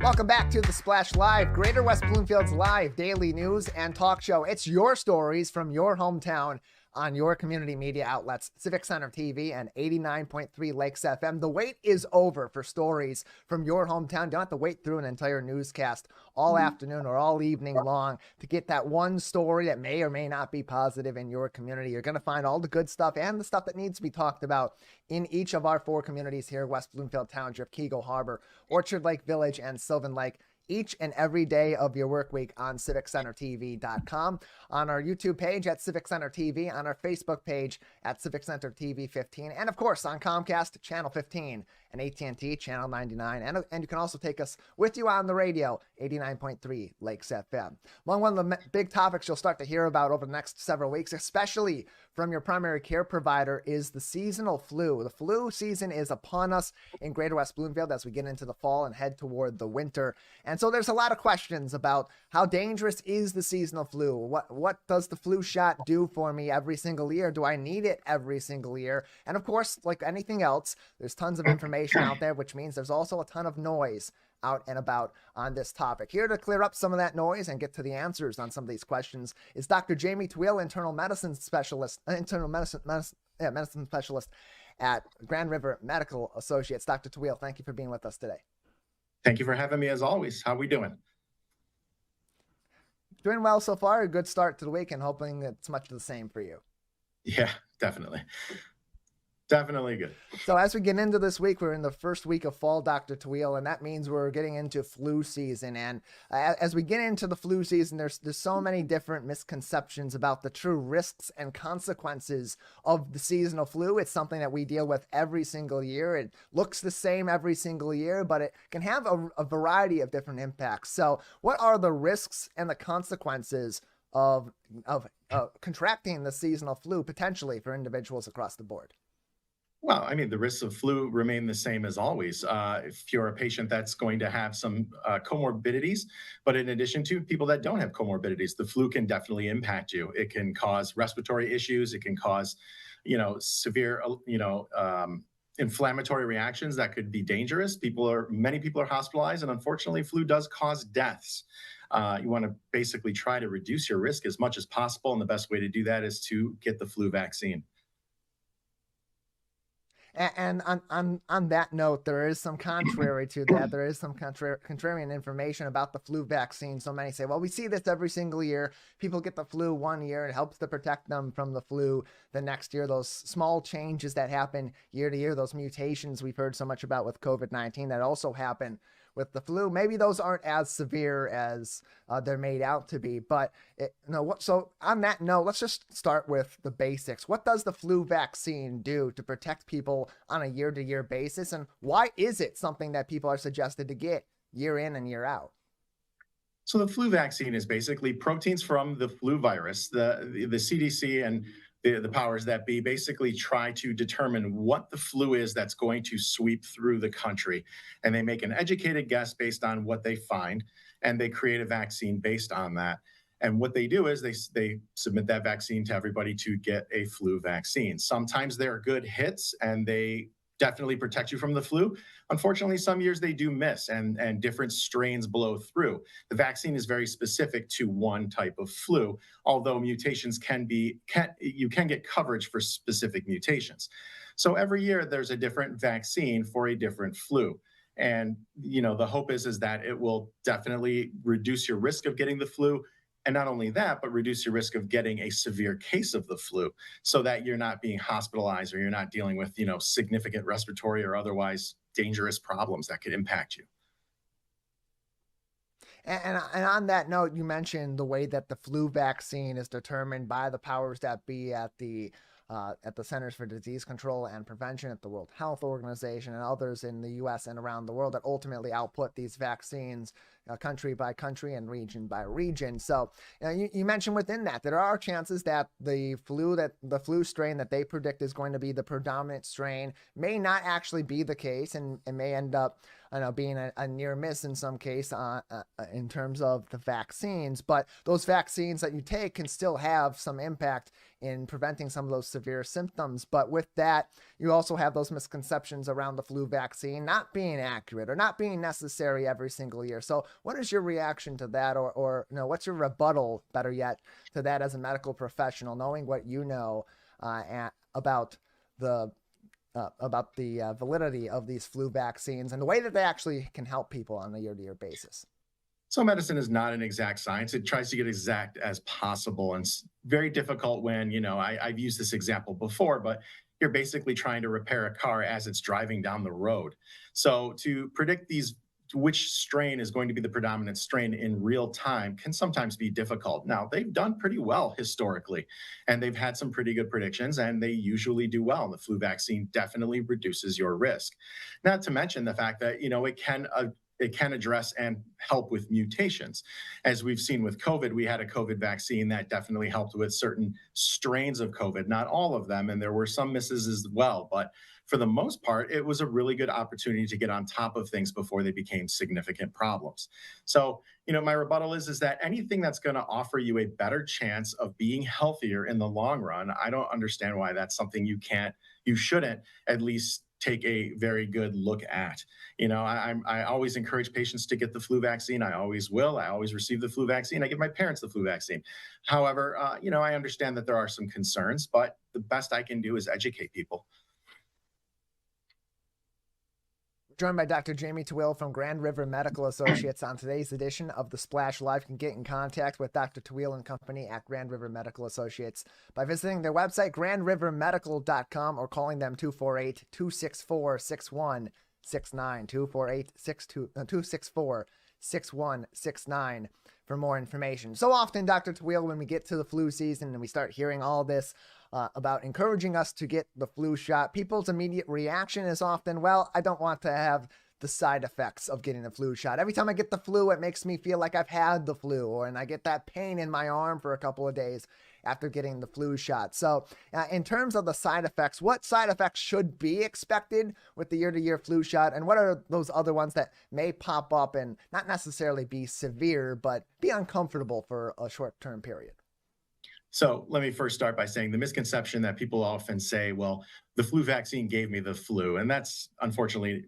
Welcome back to the Splash Live, Greater West Bloomfield's live daily news and talk show. It's your stories from your hometown on your community media outlets, Civic Center TV and 89.3 Lakes FM. The wait is over for stories from your hometown. You don't have to wait through an entire newscast all afternoon or all evening long to get that one story that may or may not be positive in your community. You're going to find all the good stuff and the stuff that needs to be talked about in each of our 4 communities here, West Bloomfield Township, Keego Harbor, Orchard Lake Village, and Sylvan Lake, each and every day of your work week on civiccentertv.com, on our YouTube page at Civic Center TV, on our Facebook page at Civic Center TV 15, and of course on Comcast Channel 15 and AT&T Channel 99. And you can also take us with you on the radio, 89.3 Lakes FM. One of the big topics you'll start to hear about over the next several weeks, especially from your primary care provider, is the seasonal flu. The flu season is upon us in Greater West Bloomfield as we get into the fall and head toward the winter. And so there's a lot of questions about how dangerous is the seasonal flu? What does the flu shot do for me every single year? Do I need it every single year? And of course, like anything else, there's tons of information out there, which means there's also a ton of noise out and about on this topic. Here to clear up some of that noise and get to the answers on some of these questions is Dr. Jamie Tawil, internal medicine specialist at Grand River Medical Associates. Dr. Tawil, thank you for being with us today. Thank you for having me as always. How are we doing? Doing well so far. A good start to the week and hoping it's much the same for you. Yeah, definitely. Definitely good. So as we get into this week, we're in the first week of fall, Dr. Tawil, and that means we're getting into flu season. And as we get into the flu season, there's so many different misconceptions about the true risks and consequences of the seasonal flu. It's something that we deal with every single year. It looks the same every single year, but it can have a variety of different impacts. So what are the risks and the consequences of contracting the seasonal flu potentially for individuals across the board? Well, I mean, the risks of flu remain the same as always. If you're a patient that's going to have some comorbidities, but in addition to people that don't have comorbidities, the flu can definitely impact you. It can cause respiratory issues. It can cause, severe, inflammatory reactions that could be dangerous. Many people are hospitalized, and unfortunately, flu does cause deaths. You want to basically try to reduce your risk as much as possible, and the best way to do that is to get the flu vaccine. And on that note, there is some contrary to that. There is some contrarian information about the flu vaccine. So many say, well, we see this every single year. People get the flu one year. It helps to protect them from the flu the next year. Those small changes that happen year to year, those mutations we've heard so much about with COVID-19 that also happen with the flu, maybe those aren't as severe as they're made out to be. But so on that note, let's just start with the basics. What does the flu vaccine do to protect people on a year-to-year basis, and why is it something that people are suggested to get year in and year out? So the flu vaccine is basically proteins from the flu virus. The CDC and the powers that be basically try to determine what the flu is that's going to sweep through the country. And they make an educated guess based on what they find, and they create a vaccine based on that. And what they do is they submit that vaccine to everybody to get a flu vaccine. Sometimes they're good hits and they definitely protect you from the flu. Unfortunately, some years they do miss and different strains blow through. The vaccine is very specific to one type of flu, although mutations you can get coverage for specific mutations. So every year there's a different vaccine for a different flu. And the hope is that it will definitely reduce your risk of getting the flu. And not only that, but reduce your risk of getting a severe case of the flu so that you're not being hospitalized or you're not dealing with, significant respiratory or otherwise dangerous problems that could impact you. And on that note, you mentioned the way that the flu vaccine is determined by the powers that be at the Centers for Disease Control and Prevention, at the World Health Organization, and others in the U.S. and around the world that ultimately output these vaccines country by country and region by region. So you mentioned within that there are chances that the flu strain that they predict is going to be the predominant strain may not actually be the case, and it may end up being a near miss in some case in terms of the vaccines. But those vaccines that you take can still have some impact in preventing some of those severe symptoms. But with that, you also have those misconceptions around the flu vaccine not being accurate or not being necessary every single year. So what is your reaction to that, or what's your rebuttal, better yet, to that as a medical professional, knowing what you know about the validity of these flu vaccines and the way that they actually can help people on a year-to-year basis? So medicine is not an exact science. It tries to get exact as possible. And it's very difficult when, I've used this example before, but you're basically trying to repair a car as it's driving down the road. So to predict which strain is going to be the predominant strain in real time can sometimes be difficult. Now, they've done pretty well historically, and they've had some pretty good predictions, and they usually do well. And the flu vaccine definitely reduces your risk. Not to mention the fact that, it can address and help with mutations. As we've seen with COVID, we had a COVID vaccine that definitely helped with certain strains of COVID, not all of them, and there were some misses as well. But for the most part, it was a really good opportunity to get on top of things before they became significant problems. So, my rebuttal is that anything that's going to offer you a better chance of being healthier in the long run, I don't understand why that's something you shouldn't at least take a very good look at. I always encourage patients to get the flu vaccine. I always will. I always receive the flu vaccine. I give my parents the flu vaccine. However, I understand that there are some concerns, but the best I can do is educate people. Joined by Dr. Jamie Twill from Grand River Medical Associates on today's edition of The Splash Live. You can get in contact with Dr. Twill and company at Grand River Medical Associates by visiting their website, grandrivermedical.com, or calling them 248-264-6169, 264-6169 for more information. So often, Dr. Twill, when we get to the flu season and we start hearing all this about encouraging us to get the flu shot, people's immediate reaction is often, well, I don't want to have the side effects of getting the flu shot. Every time I get the flu, it makes me feel like I've had the flu, and I get that pain in my arm for a couple of days after getting the flu shot. So in terms of the side effects, what side effects should be expected with the year-to-year flu shot, and what are those other ones that may pop up and not necessarily be severe, but be uncomfortable for a short-term period? So let me first start by saying the misconception that people often say, well, the flu vaccine gave me the flu. And that's unfortunately,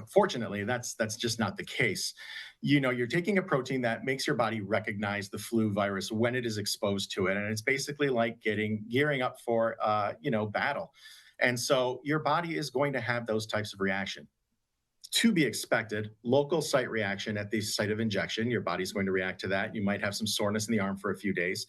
fortunately, that's just not the case. You're taking a protein that makes your body recognize the flu virus when it is exposed to it. And it's basically like gearing up for, battle. And so your body is going to have those types of reaction. To be expected, local site reaction at the site of injection, your body's going to react to that. You might have some soreness in the arm for a few days.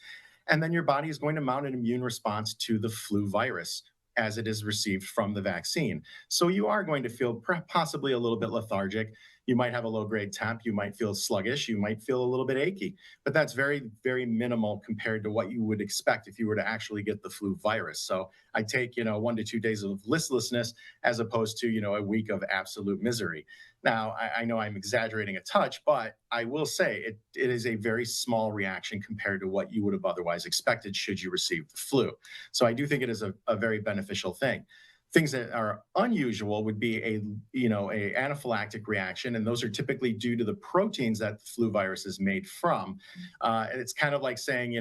And then your body is going to mount an immune response to the flu virus as it is received from the vaccine. So you are going to feel possibly a little bit lethargic. You might have a low grade temp. You might feel sluggish. You might feel a little bit achy, but that's very, very minimal compared to what you would expect if you were to actually get the flu virus. So I take, 1 to 2 days of listlessness as opposed to, a week of absolute misery. Now, I know I'm exaggerating a touch, but I will say it is a very small reaction compared to what you would have otherwise expected should you receive the flu. So I do think it is a very beneficial thing. Things that are unusual would be a anaphylactic reaction, and those are typically due to the proteins that the flu virus is made from. And it's kind of like saying,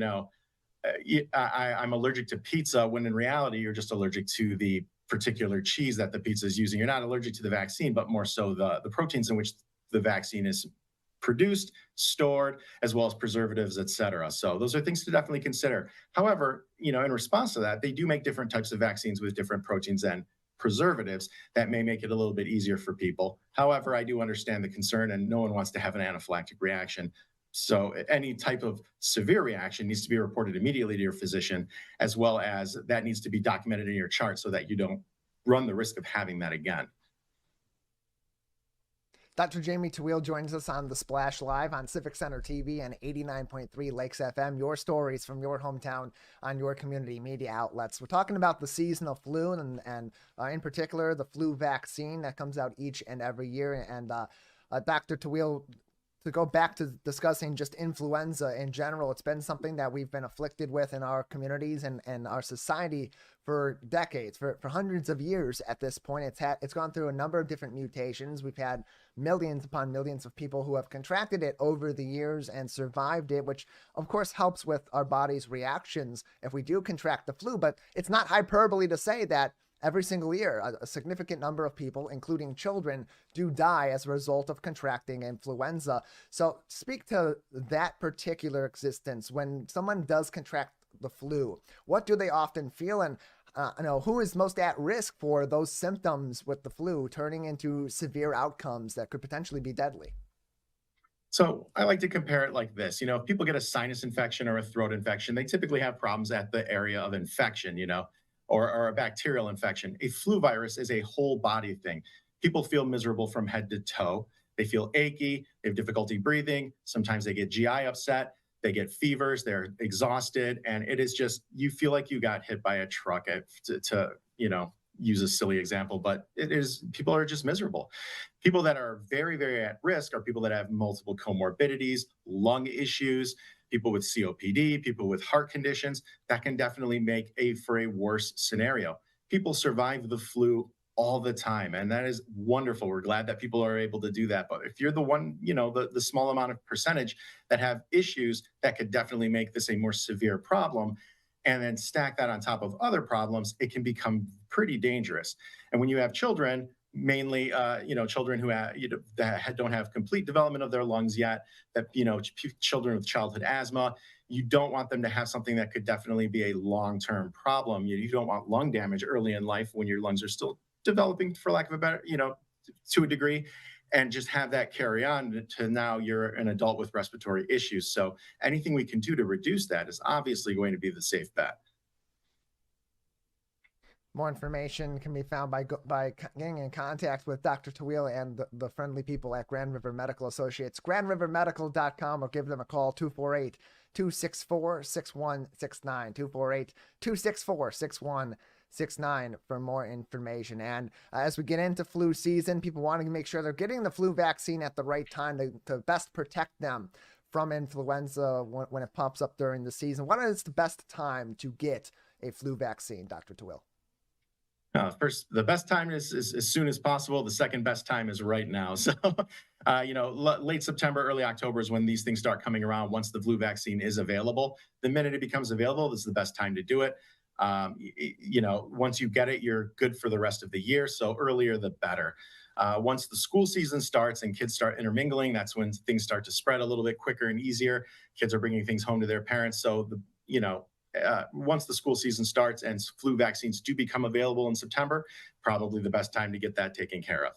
I'm allergic to pizza, when in reality, you're just allergic to the particular cheese that the pizza is using. You're not allergic to the vaccine, but more so the proteins in which the vaccine is produced, stored, as well as preservatives, et cetera. So those are things to definitely consider. However, in response to that, they do make different types of vaccines with different proteins and preservatives that may make it a little bit easier for people. However, I do understand the concern, and no one wants to have an anaphylactic reaction. So any type of severe reaction needs to be reported immediately to your physician, as well as that needs to be documented in your chart so that you don't run the risk of having that again. Dr. Jamie Tawil joins us on The Splash Live on Civic Center TV and 89.3 Lakes FM. Your stories from your hometown on your community media outlets. We're talking about the seasonal flu and in particular the flu vaccine that comes out each and every year. And Dr. Tawil, to go back to discussing just influenza in general, it's been something that we've been afflicted with in our communities and our society for decades, for hundreds of years at this point. It's gone through a number of different mutations. We've had millions upon millions of people who have contracted it over the years and survived it, which of course helps with our body's reactions if we do contract the flu. But it's not hyperbole to say that every single year, a significant number of people, including children, do die as a result of contracting influenza. So speak to that particular existence. When someone does contract the flu, what do they often feel? And who is most at risk for those symptoms with the flu turning into severe outcomes that could potentially be deadly? So I like to compare it like this. If people get a sinus infection or a throat infection, they typically have problems at the area of infection, or a bacterial infection. A flu virus is a whole body thing. People feel miserable from head to toe. They feel achy, they have difficulty breathing. Sometimes they get GI upset, they get fevers, they're exhausted. And it is just, you feel like you got hit by a truck, to use a silly example, but people are just miserable. People that are very, very at risk are people that have multiple comorbidities, lung issues, people with COPD, people with heart conditions. That can definitely make for a worse scenario. People survive the flu all the time, and that is wonderful. We're glad that people are able to do that. But if you're the one, the small amount of percentage that have issues, that could definitely make this a more severe problem. And then stack that on top of other problems, it can become pretty dangerous. And when you have children, mainly, children who that don't have complete development of their lungs yet, that, children with childhood asthma, you don't want them to have something that could definitely be a long-term problem. You don't want lung damage early in life when your lungs are still developing, for lack of a better, to a degree, and just have that carry on to now you're an adult with respiratory issues. So anything we can do to reduce that is obviously going to be the safe bet. More information can be found by getting in contact with Dr. Tawil and the friendly people at Grand River Medical Associates. GrandRiverMedical.com, or give them a call, 248-264-6169, 248-264-6169 for more information. And as we get into flu season, people want to make sure they're getting the flu vaccine at the right time to best protect them from influenza when it pops up during the season. What is the best time to get a flu vaccine, Dr. Tawil? First, the best time is as soon as possible. The second best time is right now. So, late September, early October is when these things start coming around. Once the flu vaccine is available, the minute it becomes available, this is the best time to do it. Once you get it, you're good for the rest of the year. So earlier, the better. Once the school season starts and kids start intermingling, that's when things start to spread a little bit quicker and easier. Kids are bringing things home to their parents. So once the school season starts and flu vaccines do become available in September, probably the best time to get that taken care of.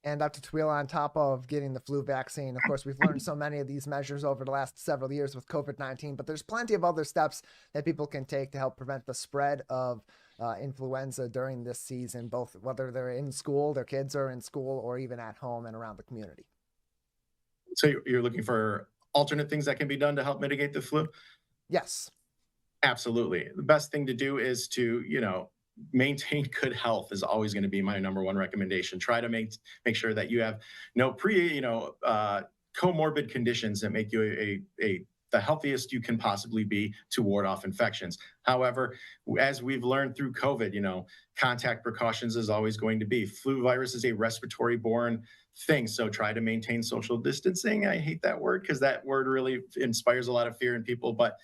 And Dr. Tweel, on top of getting the flu vaccine, of course, we've learned so many of these measures over the last several years with COVID-19, but there's plenty of other steps that people can take to help prevent the spread of influenza during this season, both whether they're in school, their kids are in school, or even at home and around the community. So you're looking for alternate things that can be done to help mitigate the flu? Yes. Absolutely. The best thing to do is to, maintain good health is always going to be my number one recommendation. Try to make sure that you have no comorbid conditions that make you the healthiest you can possibly be to ward off infections. However, as we've learned through COVID, contact precautions is always going to be. Flu virus is a respiratory borne thing. So try to maintain social distancing. I hate that word because that word really inspires a lot of fear in people. But,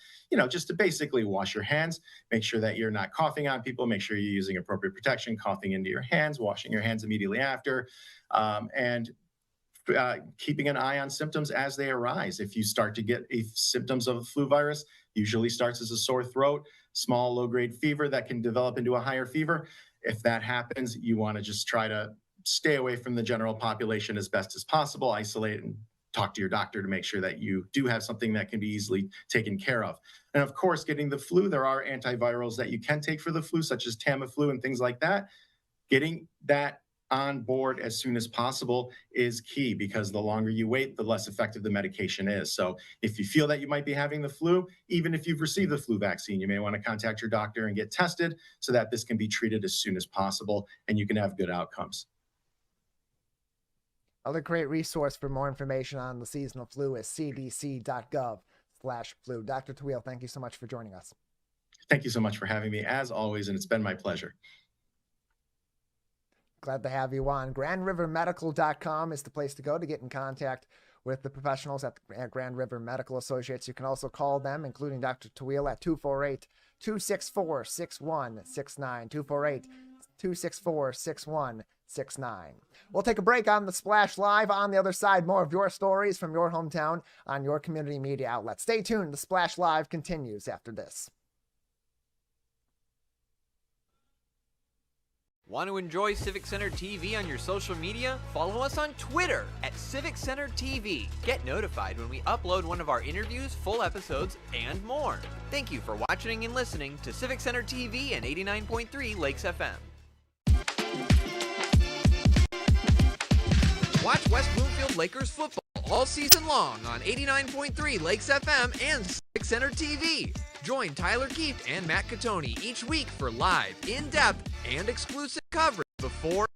just to basically wash your hands, make sure that you're not coughing on people, make sure you're using appropriate protection, coughing into your hands, washing your hands immediately after, and keeping an eye on symptoms as they arise. If you start to get symptoms of flu virus, usually starts as a sore throat, small low-grade fever that can develop into a higher fever. If that happens, you want to just try to stay away from the general population as best as possible, isolate and talk to your doctor to make sure that you do have something that can be easily taken care of. And of course, getting the flu, there are antivirals that you can take for the flu, such as Tamiflu and things like that. Getting that on board as soon as possible is key, because the longer you wait, the less effective the medication is. So if you feel that you might be having the flu, even if you've received the flu vaccine, you may want to contact your doctor and get tested so that this can be treated as soon as possible and you can have good outcomes. Another great resource for more information on the seasonal flu is cdc.gov/flu. Dr. Tweel, thank you so much for joining us. Thank you so much for having me, as always, and it's been my pleasure. Glad to have you on. GrandRiverMedical.com is the place to go to get in contact with the professionals at Grand River Medical Associates. You can also call them, including Dr. Tweel, at 248-264-6169, 248-264-6169. We'll take a break on the Splash Live. On the other side, more of your stories from your hometown on your community media outlet. Stay tuned. The Splash Live continues after this. Want to enjoy Civic Center TV on your social media? Follow us on Twitter at Civic Center TV. Get notified when we upload one of our interviews, full episodes, and more. Thank you for watching and listening to Civic Center TV and 89.3 Lakes FM. Watch West Bloomfield Lakers football all season long on 89.3 Lakes FM and Civic Center TV. Join Tyler Kieft and Matt Catoni each week for live, in-depth, and exclusive coverage before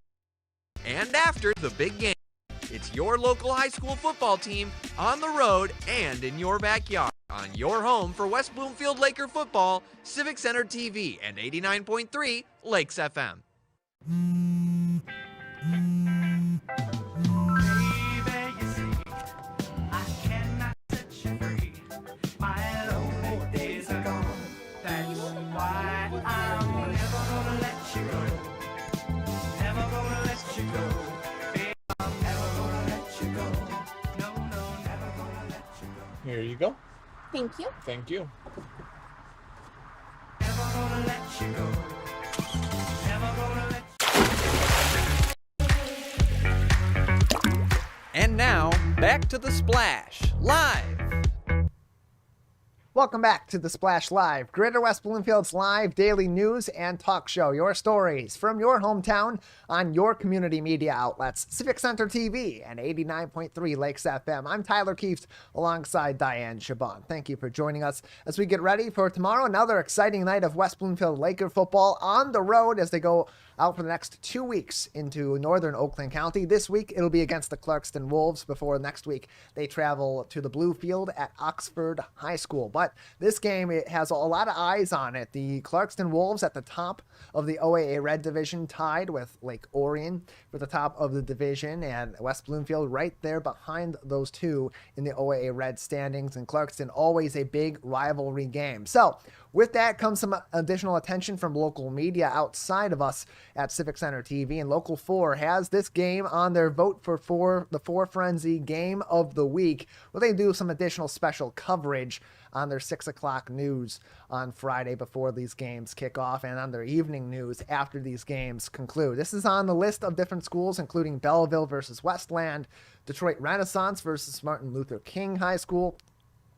and after the big game. It's your local high school football team on the road and in your backyard on your home for West Bloomfield Laker football, Civic Center TV and 89.3 Lakes FM. Here you go. Thank you. Thank you. And now, back to the Splash Live. Welcome back to the Splash Live, Greater West Bloomfield's live daily news and talk show. Your stories from your hometown on your community media outlets, Civic Center TV and 89.3 Lakes FM. I'm Tyler Kieft alongside Dayan Chaaban. Thank you for joining us as we get ready for tomorrow. Another exciting night of West Bloomfield Laker football on the road as they go out for the next 2 weeks into northern Oakland County. This week, it'll be against the Clarkston Wolves before next week they travel to the Blue Field at Oxford High School. But this game, it has a lot of eyes on it. The Clarkston Wolves at the top of the OAA Red Division, tied with Lake Orion for the top of the division, and West Bloomfield right there behind those two in the OAA Red standings, and Clarkston always a big rivalry game. So with that comes some additional attention from local media outside of us at Civic Center TV. And Local 4 has this game on their vote for the 4 Frenzy Game of the Week, where they do some additional special coverage on their 6 o'clock news on Friday before these games kick off, and on their evening news after these games conclude. This is on the list of different schools, including Belleville versus Westland, Detroit Renaissance versus Martin Luther King High School,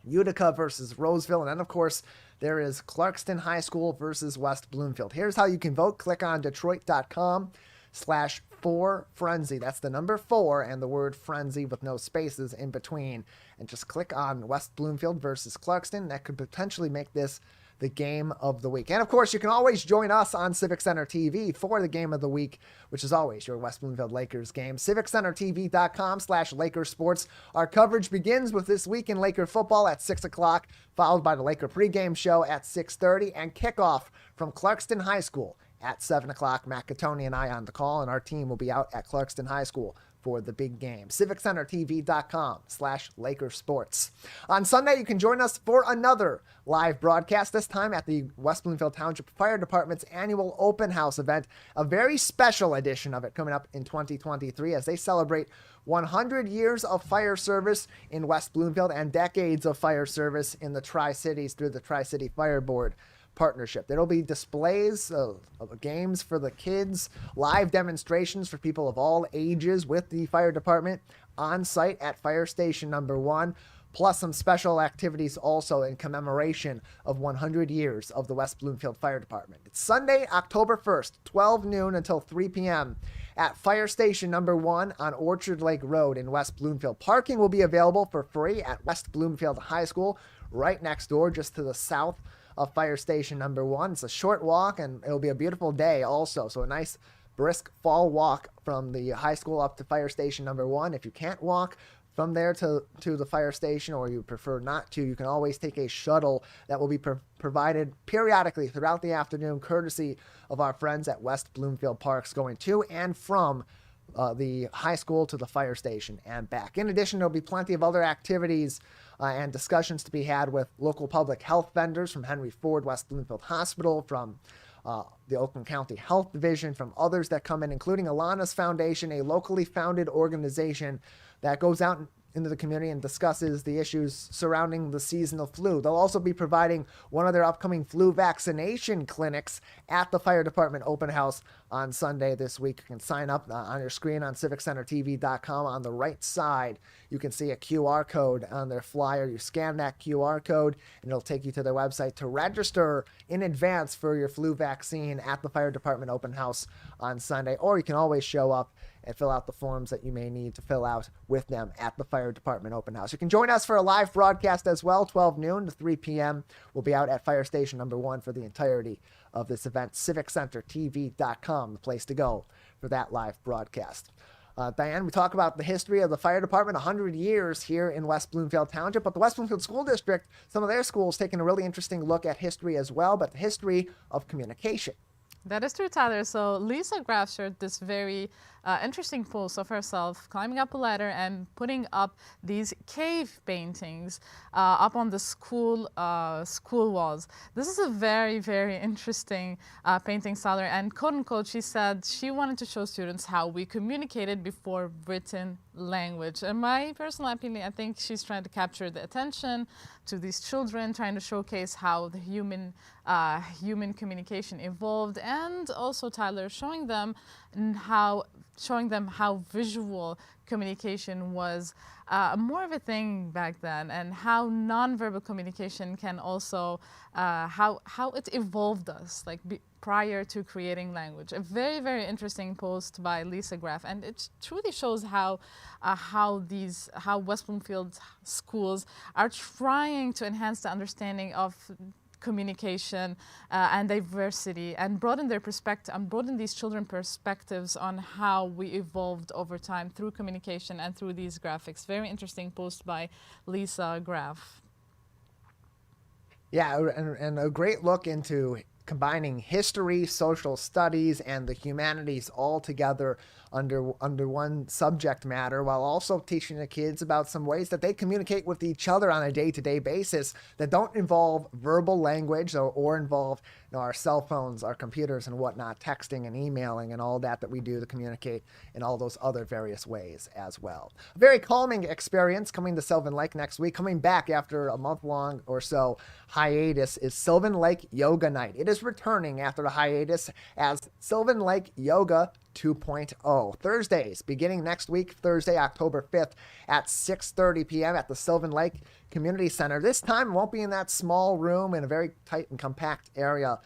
Utica versus Roseville, and then, of course, there is Clarkston High School versus West Bloomfield. Here's how you can vote. Click on Detroit.com/4Frenzy. That's the number 4 and the word frenzy with no spaces in between. And just click on West Bloomfield versus Clarkston. That could potentially make this the game of the week. And of course, you can always join us on Civic Center TV for the game of the week, which is always your West Bloomfield Lakers game. CivicCenterTV.com/LakersSports. Our coverage begins with This Week in Laker Football at 6 o'clock, followed by the Laker pregame show at 6:30, and kickoff from Clarkston High School at 7 o'clock. Matt Catoni and I on the call, and our team will be out at Clarkston High School for the big game. CivicCenterTV.com/LakerSports. On Sunday, you can join us for another live broadcast, this time at the West Bloomfield Township Fire Department's annual open house event, a very special edition of it coming up in 2023 as they celebrate 100 years of fire service in West Bloomfield and decades of fire service in the Tri-Cities through the Tri-City Fire Board partnership. There'll be displays of games for the kids, live demonstrations for people of all ages with the fire department on site at Fire Station Number 1, plus some special activities also in commemoration of 100 years of the West Bloomfield Fire Department. It's Sunday, October 1st, 12 noon until 3 p.m. at Fire Station Number 1 on Orchard Lake Road in West Bloomfield. Parking will be available for free at West Bloomfield High School, right next door, just to the south of Fire Station Number 1. It's a short walk, and it'll be a beautiful day also. So a nice brisk fall walk from the high school up to Fire Station Number 1. If you can't walk from there to the fire station, or you prefer not to, you can always take a shuttle that will be provided periodically throughout the afternoon, courtesy of our friends at West Bloomfield Parks, going to and from the high school to the fire station and back. In addition, there'll be plenty of other activities and discussions to be had with local public health vendors from Henry Ford West Bloomfield Hospital, from the Oakland County Health Division, from others that come in, including Alana's Foundation, a locally founded organization that goes out into the community and discusses the issues surrounding the seasonal flu. They'll also be providing one of their upcoming flu vaccination clinics at the fire department open house on Sunday this week. You can sign up on your screen on CivicCenterTV.com. On the right side, you can see a QR code on their flyer. You scan that QR code, and it'll take you to their website to register in advance for your flu vaccine at the fire department open house on Sunday. Or you can always show up and fill out the forms that you may need to fill out with them at the fire department open house. You can join us for a live broadcast as well, 12 noon to 3 p.m. We'll be out at Fire Station Number 1 for the entirety of this event. CivicCenterTV.com, the place to go for that live broadcast. Dayan, we talk about the history of the fire department, 100 years here in West Bloomfield Township, but the West Bloomfield School District, some of their schools taking a really interesting look at history as well, but the history of communication. That is true, Tyler. So Lisa Graff shared this very interesting post of herself climbing up a ladder and putting up these cave paintings up on the school walls. This is a very, very interesting painting, Tyler. And quote unquote, she said she wanted to show students how we communicated before written language. In my personal opinion, I think she's trying to capture the attention to these children, trying to showcase how the human communication evolved, and also, Tyler, showing them how visual communication was more of a thing back then, and how nonverbal communication can also how it evolved us, like prior to creating language. A very, very interesting post by Lisa Graff, and it truly shows how West Bloomfield schools are trying to enhance the understanding of communication and diversity, and broaden their perspective, and broaden these children's perspectives on how we evolved over time through communication and through these graphics. Very interesting post by Lisa Graff. Yeah, and a great look into combining history, social studies, and the humanities all together under one subject matter, while also teaching the kids about some ways that they communicate with each other on a day-to-day basis that don't involve verbal language or involve our cell phones, our computers and whatnot, texting and emailing and all that we do to communicate in all those other various ways as well. A very calming experience coming to Sylvan Lake next week. Coming back after a month-long or so hiatus is Sylvan Lake Yoga Night. It is returning after the hiatus as Sylvan Lake Yoga 2.0. Thursdays, beginning next week, Thursday, October 5th at 6:30 p.m. at the Sylvan Lake Community Center. This time it won't be in that small room in a very tight and compact area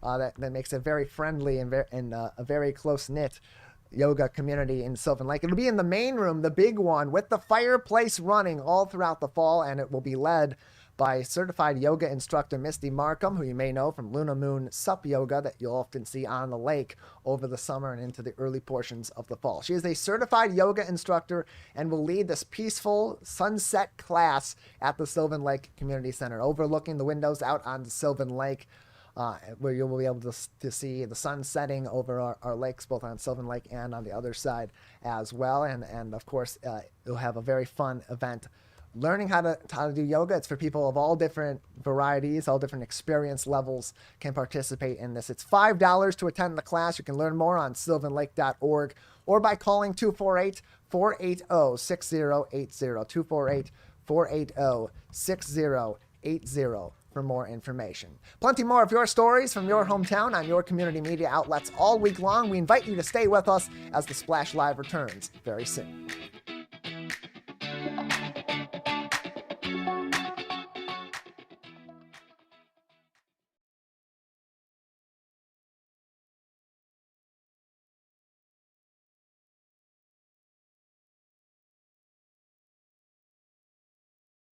that makes it very friendly and a very close-knit yoga community in Sylvan Lake. It'll be in the main room, the big one, with the fireplace running all throughout the fall, and it will be led by certified yoga instructor Misty Markham, who you may know from Luna Moon Sup Yoga that you'll often see on the lake over the summer and into the early portions of the fall. She is a certified yoga instructor and will lead this peaceful sunset class at the Sylvan Lake Community Center, overlooking the windows out onto Sylvan Lake, where you will be able to see the sun setting over our lakes, both on Sylvan Lake and on the other side as well. And of course, you'll have a very fun event learning how to do yoga. It's for people of all different varieties, all different experience levels can participate in this. It's $5 to attend the class. You can learn more on sylvanlake.org or by calling 248-480-6080, 248-480-6080 for more information. Plenty more of your stories from your hometown on your community media outlets all week long. We invite you to stay with us as the Splash Live returns very soon.